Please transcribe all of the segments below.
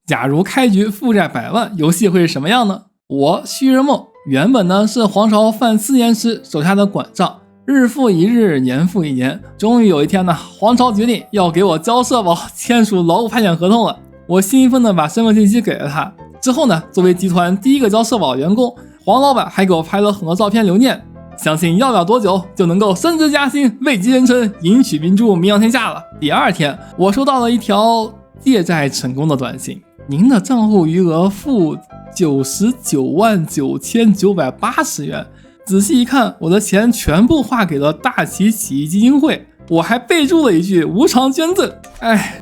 假如开局负债100万，游戏会是什么样呢？我旭日梦原本呢是皇朝范思言时手下的管账，日复一日，年复一年，终于有一天呢，皇朝决定要给我交社保，签署劳务派遣合同了。我兴奋地把身份信息给了他。之后呢，作为集团第一个交社保的员工，黄老板还给我拍了很多照片留念，相信要不了多久就能够升职加薪，位极人臣，迎娶明珠，名扬天下了。第二天，我收到了一条借债成功的短信，您的账户余额负999980元。仔细一看，我的钱全部划给了大旗起义基金会，我还备注了一句无偿捐赠。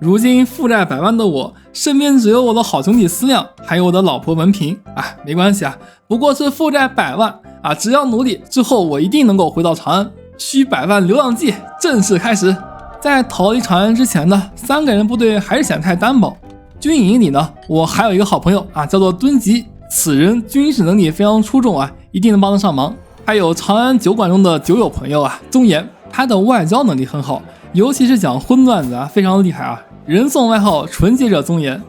如今负债100万的我，身边只有我的好兄弟思亮，还有我的老婆文平。没关系啊，不过是负债100万啊，只要努力，之后我一定能够回到长安。需100万流浪记正式开始。在逃离长安之前呢，3个人部队还是显得太单薄。军营里呢，我还有一个好朋友啊，叫做敦吉，此人军事能力非常出众啊，一定能帮得上忙。还有长安酒馆中的酒友朋友啊，宗岩，他的外交能力很好，尤其是讲荤段子啊，非常厉害啊，人送外号纯洁者宗岩。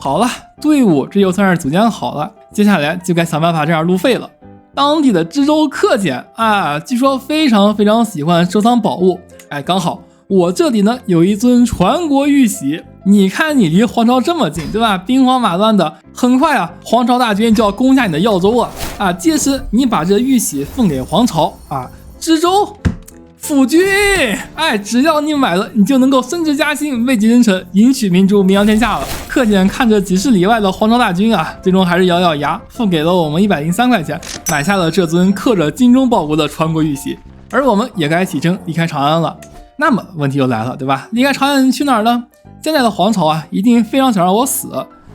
好了，队伍这就算是组建好了，接下来就该想办法挣点路费了。当地的知州克俭啊，据说非常喜欢收藏宝物，刚好我这里呢有一尊传国玉玺，你看你离皇朝这么近，对吧？兵荒马乱的，很快啊，皇朝大军就要攻下你的耀州啊！届时你把这玉玺奉给皇朝啊，知州辅军，只要你买了，你就能够升职加薪，位极人臣，迎娶明珠，名扬天下了。克俭看着几十里外的皇朝大军啊，最终还是咬咬牙，付给了我们103块钱，买下了这尊刻着精忠报国的传国玉玺，而我们也该启程离开长安了。那么问题就来了，对吧？离开长安去哪儿呢？现在的皇朝啊，一定非常想让我死。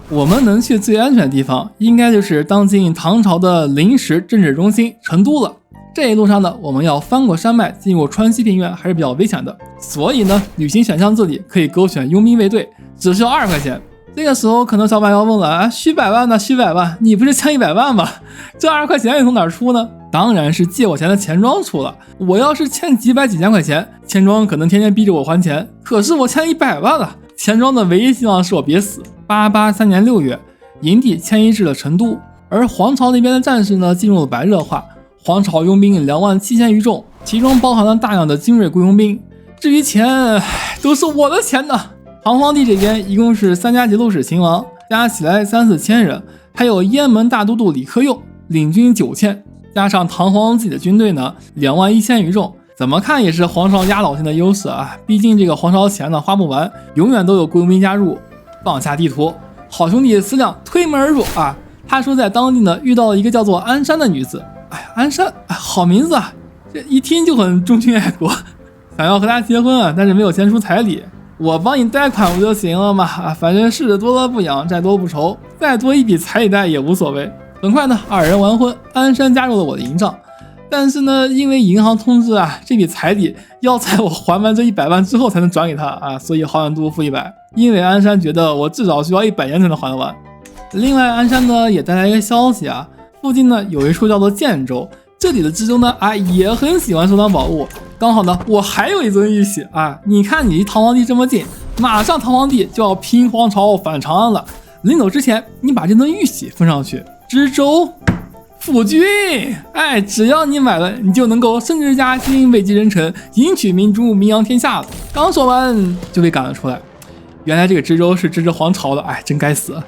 我们能去最安全的地方，应该就是当今唐朝的临时政治中心成都了。这一路上呢，我们要翻过山脉进入川西平原，还是比较危险的。所以呢，旅行选项这里可以勾选佣兵卫队，只需要2块钱。这个时候可能小伙伴要问了需100万呢？需100万？你不是欠100万吗？这2块钱你从哪儿出呢？当然是借我钱的钱庄出了。我要是欠几百几千块钱，钱庄可能天天逼着我还钱，可是我欠100万了，钱庄的唯一希望是我别死。883年6月，营地迁移至了成都，而皇朝那边的战事呢进入了白热化，皇朝佣兵27000余众，其中包含了大量的精锐雇佣兵。至于钱，都是我的钱呢。唐皇帝这边一共是3家节度使秦王，加起来3、4千人，还有雁门大都督李克用领军9000，加上唐皇自己的军队呢21000余众，怎么看也是皇朝压倒性的优势啊！毕竟这个皇朝钱呢花不完，永远都有雇佣兵加入。放下地图，好兄弟思亮推门而入啊！他说在当地呢遇到了一个叫做安山的女子，安山，好名字啊，这一听就很忠君爱国，想要和他结婚啊，但是没有钱出彩礼。我帮你贷款不就行了吗？反正柿子多了不痒，债多不愁，再多一笔彩礼贷也无所谓。很快呢，2人完婚，安山加入了我的营帐。但是呢，因为银行通知啊，这笔彩礼要在我还完这100万之后才能转给他啊，所以好远度付100。因为安山觉得我至少需要100年才能还得完。另外，安山呢也带来一个消息啊，附近呢有一处叫做建州，这里的知州呢也很喜欢收藏宝物。刚好呢，我还有一尊玉玺啊！你看你离唐皇帝这么近，马上唐皇帝就要拼皇朝反长安了。临走之前，你把这尊玉玺封上去，知州辅军，只要你买了，你就能够升职加薪，位极人臣，迎娶明珠，名扬天下了。刚说完就被赶了出来。原来这个知州是支持皇朝的，真该死！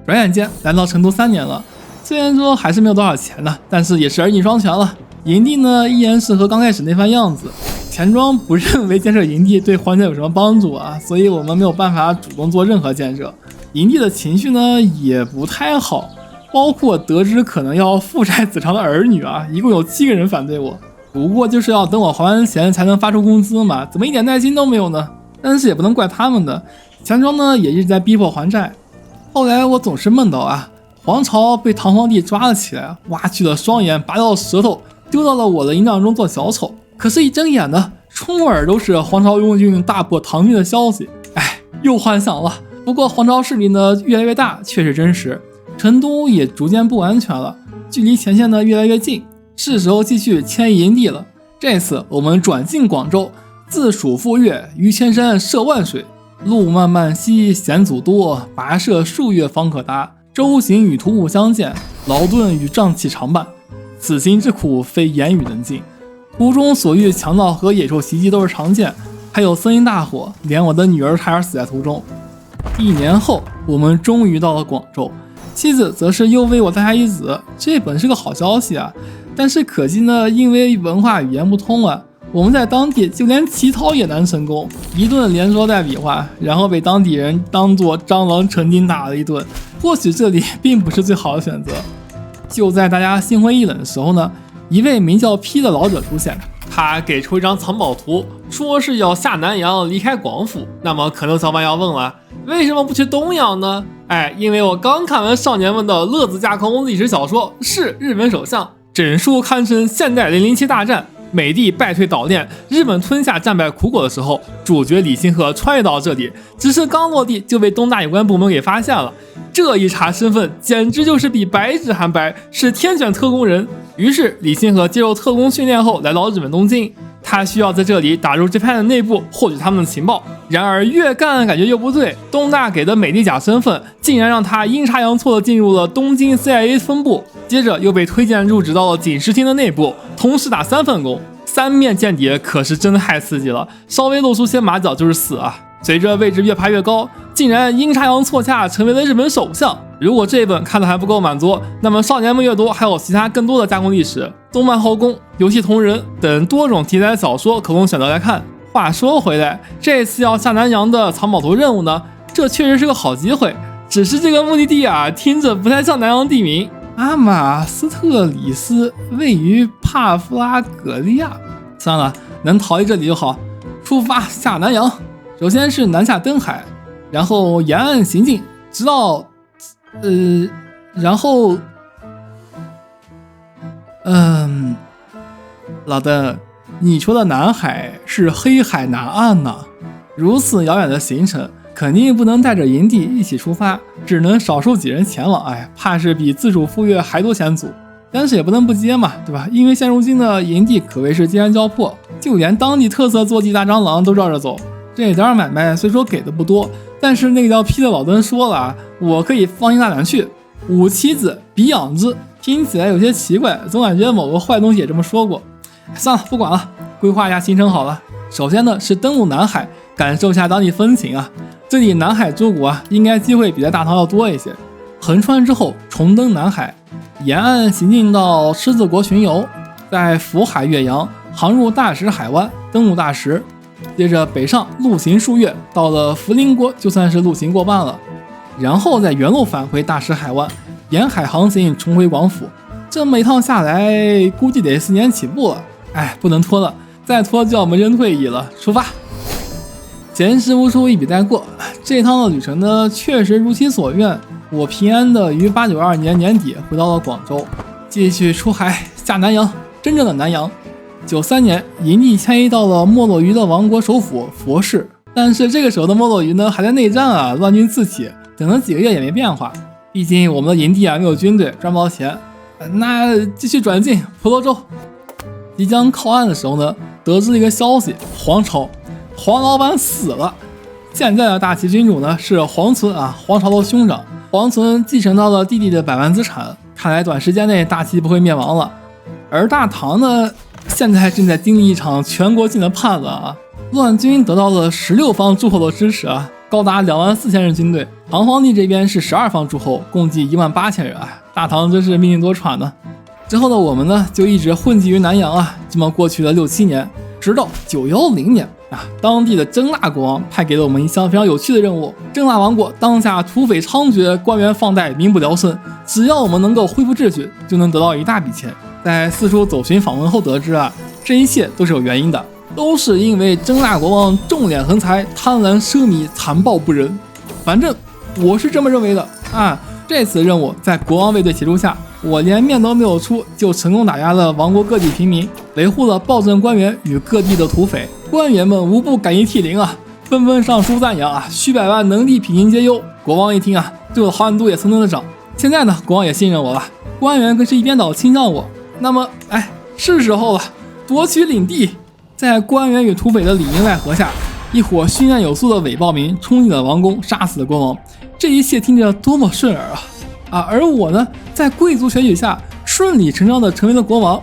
转眼间来到成都3年了，虽然说还是没有多少钱呢，但是也是儿女双全了。营地呢依然是和刚开始那番样子，钱庄不认为建设营地对还钱有什么帮助啊，所以我们没有办法主动做任何建设。营地的情绪呢也不太好，包括得知可能要负债子偿的儿女啊，一共有7个人反对我。不过就是要等我还完钱才能发出工资嘛，怎么一点耐心都没有呢？但是也不能怪他们的，钱庄呢也一直在逼迫还债。后来我总是梦到皇朝被唐皇帝抓了起来，挖去了双眼，拔掉了舌头，丢到了我的营帐中做小丑。可是一睁眼呢，充耳都是皇朝拥军大破唐军的消息，又幻想了。不过皇朝势力呢越来越大，确实真实。成都也逐渐不安全了，距离前线呢越来越近，是时候继续迁移营地了。这次我们转进广州，自蜀赴粤，于千山涉万水，路漫漫兮险阻多，跋涉数月方可达。舟行与徒步相见，劳顿与瘴气常伴。此行之苦，非言语能尽。途中所遇强盗和野兽袭击都是常见，还有森林大火，连我的女儿差点死在途中。1年后，我们终于到了广州，妻子则是又为我诞下一子，这本是个好消息啊。但是可惜呢，因为文化语言不通啊，我们在当地就连乞讨也难成功，一顿连说带比划，然后被当地人当作蟑螂成精打了一顿。或许这里并不是最好的选择。就在大家心灰意冷的时候呢，一位名叫 P 的老者出现，他给出一张藏宝图，说是要下南洋离开广府。那么可能小伙伴要问了，为什么不去东洋呢？因为我刚看完少年们的乐子架空历史小说，是日本首相，整书堪称现代007大战。美帝败退岛链，日本吞下战败苦果的时候，主角李星河穿越到这里，只是刚落地就被东大有关部门给发现了。这一查身份，简直就是比白纸还白，是天选特工人。于是李星河接受特工训练后来到日本东京，他需要在这里打入这派的内部，获取他们的情报。然而越干感觉又不对，东大给的美帝甲身份竟然让他阴差阳错的进入了东京 CIA 分部，接着又被推荐入职到了警视厅的内部，同时打3份工。3面间谍可是真的太刺激了，稍微露出些马脚就是死啊！随着位置越爬越高，竟然阴差阳错下成为了日本首相。如果这一本看的还不够满足，那么少年们阅读还有其他更多的架空历史、动漫后宫、游戏同人等多种题材小说可供选择来看。话说回来，这次要下南洋的藏宝图任务呢，这确实是个好机会，只是这个目的地啊，听着不太像南洋地名。阿马斯特里斯位于帕夫拉格利亚，算了，能逃离这里就好。出发下南洋，首先是南下登海，然后沿岸行进，直到然后老邓，你说的南海是黑海南岸呢？如此遥远的行程，肯定不能带着营地一起出发，只能少数几人前往。怕是比自主赴约还多险阻，但是也不能不接嘛，对吧？因为现如今的营地可谓是艰难交迫，就连当地特色坐骑大蟑螂都绕着走。这单买卖虽说给的不多，但是那个叫 P 的老邓说了啊，我可以放心大胆去。吾妻子彼养之，听起来有些奇怪，总感觉某个坏东西也这么说过。算了，不管了，规划一下行程好了。首先呢是登陆南海，感受一下当地风情啊。这里南海诸国啊，应该机会比在大唐要多一些。横穿之后重登南海，沿岸行进到狮子国巡游，在福海越洋航入大石海湾，登陆大石，接着北上陆行数月，到了福陵国就算是陆行过半了，然后再原路返回大石海湾，沿海航行重回广府。这么一趟下来，估计得4年起步了。不能拖了，再拖就要我们扔退役了。出发！前事无处一笔带过，这趟的旅程呢，确实如其所愿，我平安的于892年年底回到了广州，继续出海下南洋，真正的南洋。93年，营地迁移到了没落于的王国首府佛市，但是这个时候的没落于呢，还在内战啊，乱军四起，等了几个月也没变化。毕竟我们的营地啊没有军队，赚不到钱，那继续转进婆罗洲。即将靠岸的时候呢，得知了一个消息，黄老板死了。现在的大齐君主呢是黄存啊，黄巢的兄长。黄存继承到了弟弟的百万资产，看来短时间内大齐不会灭亡了。而大唐呢，现在正在经历一场全国性的叛乱啊，乱军得到了16方诸侯的支持啊，高达24000人军队。唐皇帝这边是12方诸侯，共计18000人啊，大唐真是命运多舛呢。之后的我们呢，就一直混迹于南洋啊，这么过去了6、7年，直到910年啊，当地的真腊国王派给了我们一项非常有趣的任务。真腊王国当下土匪猖獗，官员放贷，民不聊生，只要我们能够恢复秩序，就能得到一大笔钱。在四处走寻访问后得知啊，这一切都是有原因的，都是因为真腊国王重敛横财，贪婪奢靡，残暴不仁。反正我是这么认为的啊。这次任务在国王卫队协助下，我连面都没有出，就成功打压了王国各地平民，维护了暴政官员与各地的土匪。官员们无不感激涕零啊，纷纷上书赞扬啊，许百万能力品行皆优。国王一听啊，对我的好感度也蹭蹭的涨。现在呢，国王也信任我了，官员更是一边倒倾向我。那么，是时候了，夺取领地。在官员与土匪的里应外合下，一伙训练有素的伪暴民冲进了王宫，杀死了国王。这一切听着多么顺耳啊！而我呢，在贵族选举下顺理成章的成为了国王。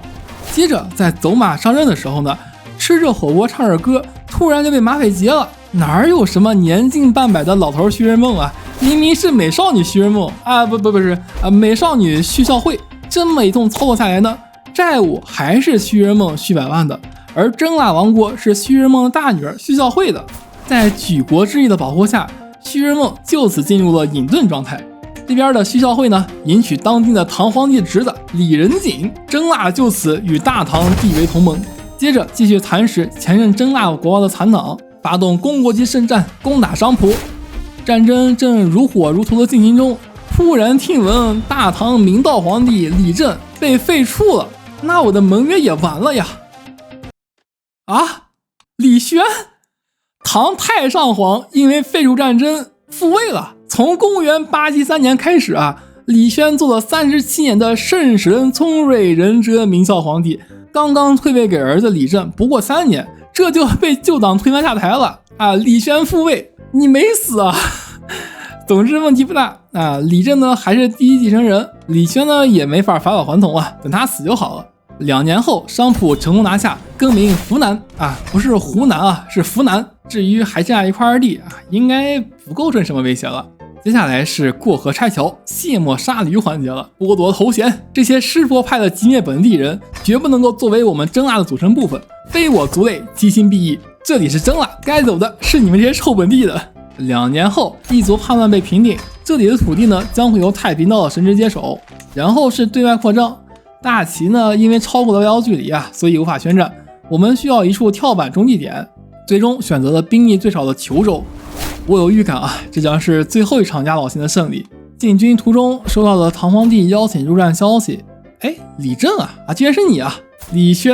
接着在走马上任的时候呢，吃着火锅唱着歌，突然就被马匪劫了。哪有什么年近半百的老头徐仁梦啊？明明是美少女徐仁梦啊，不是美少女徐孝慧。这么一通操作下来呢，债务还是徐仁梦徐百万的，而真腊王国是徐仁梦的大女儿徐孝慧的。在举国之力的保护下，徐仁梦就此进入了隐遁状态。这边的徐孝慧呢，迎娶当今的唐皇帝的侄子李仁景，真腊就此与大唐缔为同盟。接着继续蚕食前任真腊国王的残党，发动公国级圣战，攻打商蒲。战争正如火如荼的进行中，突然听闻大唐明道皇帝李振被废黜了，那我的盟约也完了呀！啊，李轩，唐太上皇因为废黜战争复位了。从公元873年开始啊，李轩做了37年的圣神聪睿仁哲明孝皇帝，刚刚退位给儿子李振，不过3年，这就被旧党推翻下台了啊！李轩复位，你没死啊？总之问题不大啊。李振呢还是第一继承人，李轩呢也没法返老还童啊，等他死就好了。2年后，商蒲成功拿下，更名湖南啊，不是湖南啊，是湖南。至于还剩下一块二地啊，应该不构成什么威胁了。接下来是过河拆桥、卸磨杀驴环节了，剥夺头衔。这些湿婆派的击灭本地人，绝不能够作为我们真腊的组成部分，非我族类，其心必异。这里是真腊，该走的是你们这些臭本地的。2年后，异族叛乱被平定，这里的土地呢将会由太平道的神职接手。然后是对外扩张，大齐呢因为超过了外交距离啊，所以无法宣战。我们需要一处跳板中继点，最终选择了兵力最少的裘州。我有预感啊，这将是最后一场压倒性的胜利。进军途中收到了唐皇帝邀请入战消息，哎，李振啊，居然是你啊！李轩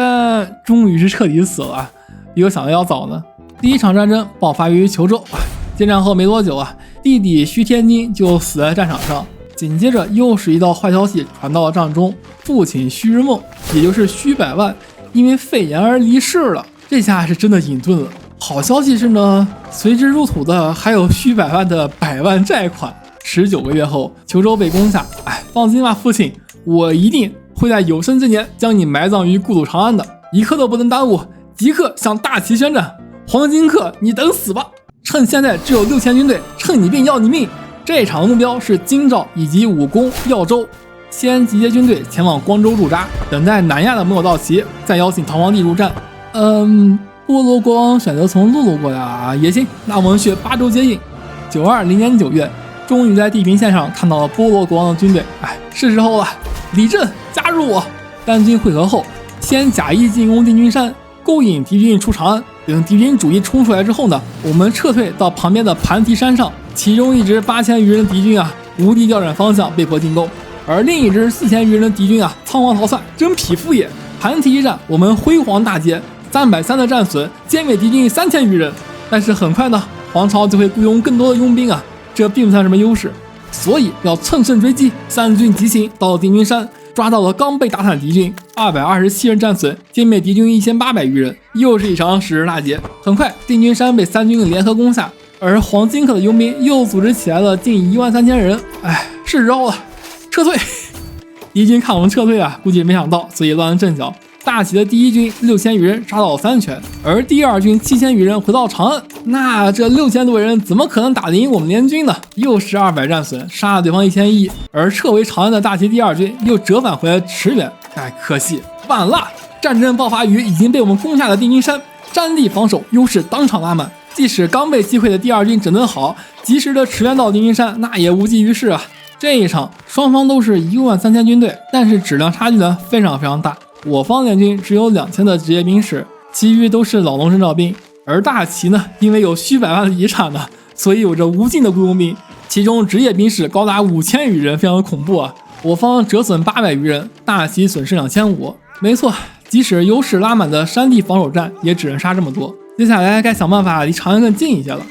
终于是彻底死了啊，比我想的要早呢。第一场战争爆发于裘州啊，接战后没多久啊，弟弟徐天金就死在战场上。紧接着又是一道坏消息传到了帐中，父亲徐日梦，也就是徐百万，因为肺炎而离世了。这下是真的隐遁了。好消息是呢，随之入土的还有徐百万的100万债款。19个月后，裘州被攻下。哎，放心吧，父亲，我一定会在有生之年将你埋葬于故土长安的，一刻都不能耽误。即刻向大齐宣战，黄金客，你等死吧！趁现在只有6000军队，趁你病要你命。这场的目标是京兆以及武功、耀州，先集结军队前往光州驻扎，等待南亚的盟友到齐，再邀请唐皇帝入战。波罗国王选择从陆路过来啊，也行，那我们去巴州接应。920年9月，终于在地平线上看到了波罗国王的军队，哎，是时候了，李振加入我。单军会合后，先假意进攻定军山，勾引敌军出长安。等敌军主力冲出来之后呢，我们撤退到旁边的盘提山上，其中一支8000余人的敌军啊，无地调转方向被迫进攻，而另一支4000余人的敌军啊，仓皇逃窜，真匹夫也。盘提一战，我们辉煌大捷，330的战损，歼灭敌军3000余人。但是很快呢，皇朝就会雇佣更多的佣兵啊，这并不算什么优势，所以要乘胜追击。3军急行到了定军山，抓到了刚被打散的敌军，227人战损，歼灭敌军1800余人，又是一场史诗大捷。很快，定军山被3军联合攻下，而黄金客的佣兵又组织起来了近13000人。哎，是时候了，撤退！敌军看我们撤退啊，估计没想到，所以乱了阵脚。大齐的第一军6000余人杀到了3泉，而第二军7000余人回到长安。那这6000多人怎么可能打得赢我们联军呢？又是200战损，杀了对方1100，而撤回长安的大齐第二军又折返回来驰援。哎，可惜晚了。战争爆发于已经被我们攻下的定军山，战力防守优势当场拉满。即使刚被击溃的第二军整顿好，及时的驰援到定军山，那也无济于事啊。这一场双方都是13000军队，但是质量差距呢非常非常大。我方联军只有2000的职业兵士，其余都是老农征召兵。而大齐呢，因为有徐百万的遗产呢，所以有着无尽的雇佣兵，其中职业兵士高达5000余人，非常的恐怖啊。我方折损800余人，大齐损失2500。没错，即使优势拉满的山地防守战，也只能杀这么多。接下来该想办法离长安更近一些了。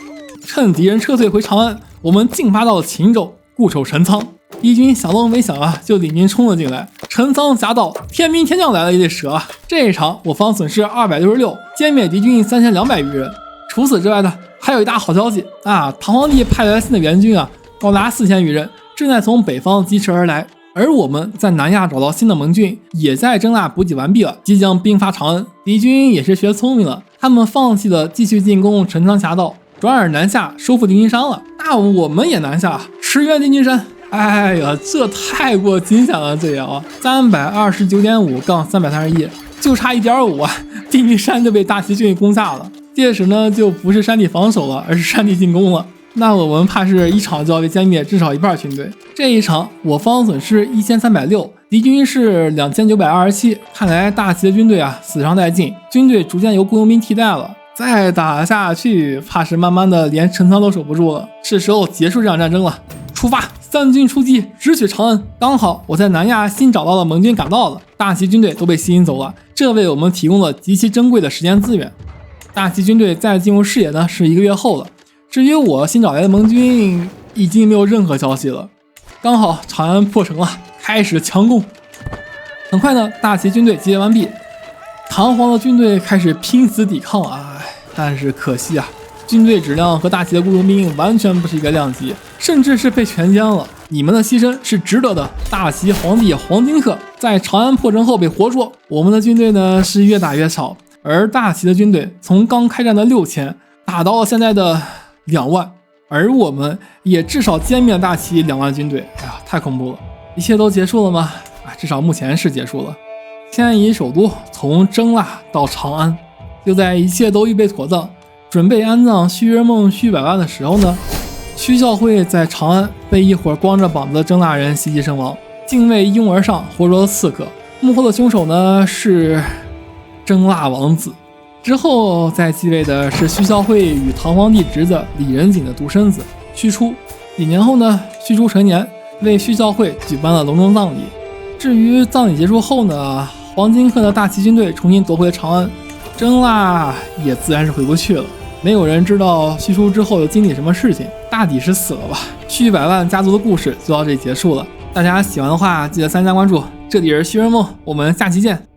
趁敌人撤退回长安，我们进发到了秦州，固守陈仓。敌军想都没想啊，就领兵冲了进来。陈仓夹道，天兵天将来了也得折啊。这一场我方损失266，歼灭敌军3200余人。除此之外呢，还有一大好消息啊！唐皇帝派来新的援军啊，高达4000余人，正在从北方疾驰而来。而我们在南亚找到新的盟军，也在征腊补给完毕了，即将兵发长安。敌军也是学聪明了，他们放弃了继续进攻陈仓峡道，转而南下收复定军山了。那我们也南下驰援定军山。哎呀，这太过惊险了！这样啊，329.5杠331，就差1.5啊，定军山就被大齐军攻下了。届时呢，就不是山地防守了，而是山地进攻了。那我们怕是一场就要被歼灭至少一半军队。这一场我方损失1360，敌军是2927。看来大齐的军队啊死伤殆尽，军队逐渐由雇佣兵替代了。再打下去，怕是慢慢的连陈仓都守不住了。是时候结束这场战争了。出发，3军出击，直取长安。刚好我在南亚新找到了盟军赶到了，大齐军队都被吸引走了，这为我们提供了极其珍贵的时间资源。大齐军队再进入视野呢是1个月后了。至于我新找来的盟军，已经没有任何消息了。刚好长安破城了，开始强攻。很快呢，大齐军队集结完毕，唐皇的军队开始拼死抵抗啊！但是可惜啊，军队质量和大齐的雇佣兵完全不是一个量级，甚至是被全歼了。你们的牺牲是值得的。大齐皇帝黄金克在长安破城后被活捉，我们的军队呢是越打越少，而大齐的军队从刚开战的6000打到了现在的2万，而我们也至少歼灭了大齐2万军队。哎呀，太恐怖了！一切都结束了吗？至少目前是结束了。迁移首都从征腊到长安，就在一切都预备妥当，准备安葬虚人梦徐百万的时候呢，徐孝惠在长安被一伙光着膀子的征腊人袭击身亡，禁卫一拥而上，活捉了刺客。幕后的凶手呢是征腊王子。之后再继位的是徐孝惠与唐皇帝侄子李仁景的独生子徐初。几年后呢，徐初成年，为徐孝惠举办了隆重葬礼。至于葬礼结束后呢，黄金克的大齐军队重新夺回了长安，征腊也自然是回不去了。没有人知道徐初之后又经历什么事情，大抵是死了吧。徐百万家族的故事就到这里结束了。大家喜欢的话，记得3加关注。这里是徐人梦，我们下期见。